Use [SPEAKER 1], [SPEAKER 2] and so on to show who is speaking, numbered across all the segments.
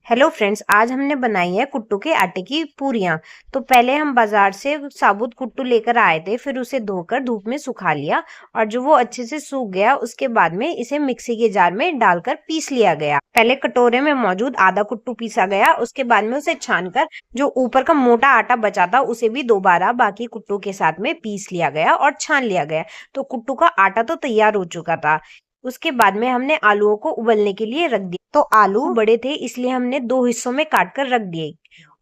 [SPEAKER 1] Hello friends, आज हमने बनाई है कुट्टू के आटे की पूरियां। तो पहले हम बाजार से साबुत कुट्टू लेकर आए थे, फिर उसे धोकर धूप में सुखा लिया और जो वो अच्छे से सूख गया उसके बाद में इसे मिक्सी के जार में डालकर पीस लिया गया। पहले कटोरे में मौजूद आधा कुट्टू पीसा गया, उसके बाद में उसे छानकर जो ऊपर का मोटा आटा बचा था उसे भी दोबारा बाकी कुट्टू के साथ में पीस लिया गया और छान लिया गया। तो कुट्टू का आटा तो तैयार हो चुका था। उसके बाद में हमने आलूओं को उबलने के लिए रख दिया। तो आलू बड़े थे इसलिए हमने दो हिस्सों में काट कर रख दिए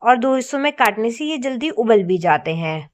[SPEAKER 1] और दो हिस्सों में काटने से ये जल्दी उबल भी जाते हैं।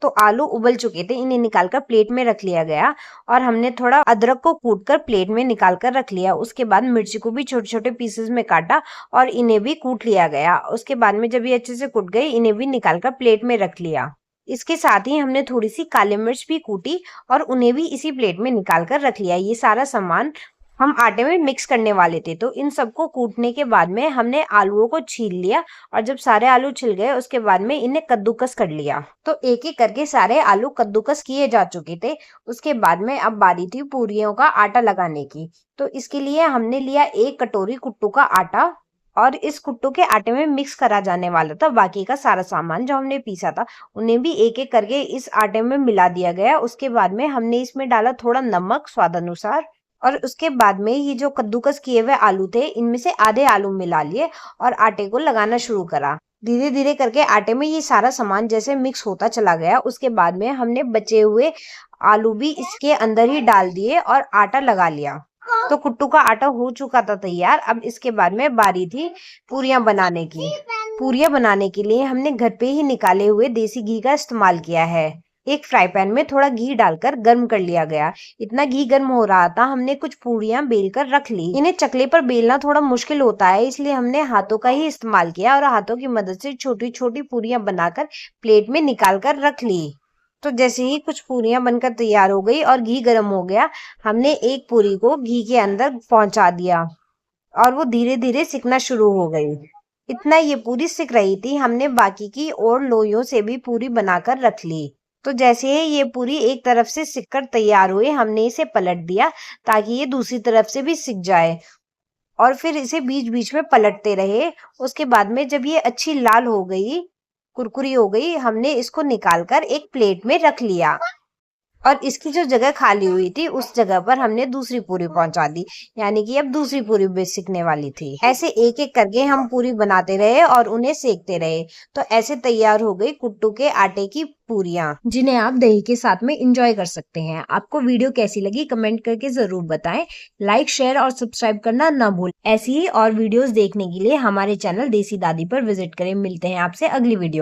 [SPEAKER 1] तो आलू उबल चुके थे, इन्हें निकालकर प्लेट में रख लिया गया और हमने थोड़ा अदरक को कूटकर प्लेट में निकाल कर रख लिया। उसके बाद मिर्ची को भी छोटे छोटे पीसेस में काटा और इन्हें भी कूट लिया गया। उसके बाद में जब ये अच्छे से कूट गए इन्हें भी निकालकर प्लेट में रख लिया। इसके साथ ही हमने थोड़ी सी काली मिर्च भी कूटी और उन्हें भी इसी प्लेट में निकाल कर रख लिया। ये सारा सामान हम आटे में मिक्स करने वाले थे। तो इन सबको कूटने के बाद में हमने आलूओं को छील लिया और जब सारे आलू छिल गए उसके बाद में इन्हें कद्दूकस कर लिया। तो एक एक करके सारे आलू कद्दूकस किए जा चुके थे। उसके बाद में अब बारी थी पूरियों का आटा लगाने की। तो इसके लिए हमने लिया एक कटोरी कुट्टू का आटा और इस कुट्टू के आटे में मिक्स करा जाने वाला था बाकी का सारा सामान जो हमने पीसा था, उन्हें भी एक एक करके इस आटे में मिला दिया गया। उसके बाद में हमने इसमें डाला थोड़ा नमक स्वाद अनुसार और उसके बाद में ये जो कद्दूकस किए हुए आलू थे इनमें से आधे आलू मिला लिए और आटे को लगाना शुरू करा। धीरे धीरे करके आटे में ये सारा सामान जैसे मिक्स होता चला गया, उसके बाद में हमने बचे हुए आलू भी इसके अंदर ही डाल दिए और आटा लगा लिया। तो कुट्टू का आटा हो चुका था तैयार। अब इसके बाद में बारी थी पूरियां बनाने की। पूरियां बनाने के लिए हमने घर पे ही निकाले हुए देसी घी का इस्तेमाल किया है। एक फ्राई पैन में थोड़ा घी डालकर गर्म कर लिया गया। इतना घी गर्म हो रहा था, हमने कुछ पूरियां बेल कर रख ली। इन्हें चकले पर बेलना थोड़ा मुश्किल होता है इसलिए हमने हाथों का ही इस्तेमाल किया और हाथों की मदद से छोटी छोटी पूरियां बनाकर प्लेट में निकाल कर रख ली। तो जैसे ही कुछ पूरियां बनकर तैयार हो गई और घी गर्म हो गया, हमने एक पूरी को घी के अंदर पहुंचा दिया और वो धीरे धीरे सिकना शुरू हो गई। इतना ये पूरी सिक रही थी, हमने बाकी की और लोइयों से भी पूरी बनाकर रख ली। तो जैसे ही ये पूरी एक तरफ से सिककर तैयार हुई, हमने इसे पलट दिया ताकि ये दूसरी तरफ से भी सिक जाए और फिर इसे बीच बीच में पलटते रहे। उसके बाद में जब ये अच्छी लाल हो गई, कुरकुरी हो गई, हमने इसको निकालकर एक प्लेट में रख लिया और इसकी जो जगह खाली हुई थी उस जगह पर हमने दूसरी पूरी पहुंचा दी, यानी कि अब दूसरी पूरी भी सिकने वाली थी। ऐसे एक एक करके हम पूरी बनाते रहे और उन्हें सेकते रहे। तो ऐसे तैयार हो गई कुट्टू के आटे की पूरियां, जिन्हें आप दही के साथ में एंजॉय कर सकते हैं। आपको वीडियो कैसी लगी कमेंट करके जरूर बताएं। लाइक शेयर और सब्सक्राइब करना ना भूलें। ऐसी ही और वीडियोस देखने के लिए हमारे चैनल देसी दादी पर विजिट करें। मिलते हैं आपसे अगली वीडियो।